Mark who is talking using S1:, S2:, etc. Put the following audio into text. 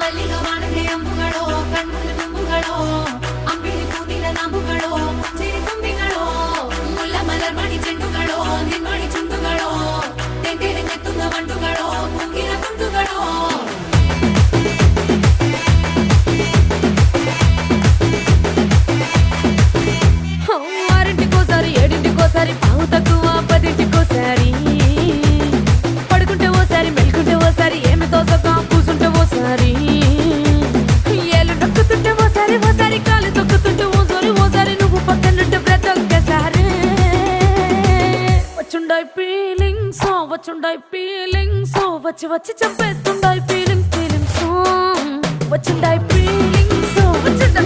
S1: ಮಲ್ಲಿಗ ವಾಣಗೆ ಅಂಬುಗಳೋ ಕಣ್ಣುಗಳ ತುಂಬುಗಳೋ ಅಂಬಿಳಿ ಕೂದಿನ ನಂಬುಗಳೋ ಚಿರಿ ತುಂಬಿಗಳೋ ಮುಲ್ಲ ಮಲರ್ ಮಣಿ ಚೆಂಡುಗಳೋ ನಿನ್ಮಣಿ ಚುಂಡುಗಳೋ ತೆಂಗೆರೆ ನೆತ್ತುಂಗ ಮಂಡುಗಳೋ ಕುಂಗಿನ ತುಂಡುಗಳೋ ఆరింటికోసారి ఏడింటికోసారి పావు తక్కువ పదింటికోసారి పడుకుంటే ఓసారి మెలుకుంటే ఓసారి ఏమి తోసక కూసుంటే ఓసారి ఏళ్ళు నొక్కుతుంటే ఓసారి ఓసారి కాలు తొక్కుతుంటే ఓసారి నువ్వు పక్కనుంటే బ్రతొక్కసారి వచ్చుండాయి ఫీలింగ్స్ వచ్చి వచ్చి చంపేస్తుండాయి ఫీలింగ్స్ వచ్చుండాయి ఫీలింగ్స్ వచ్చుండాయి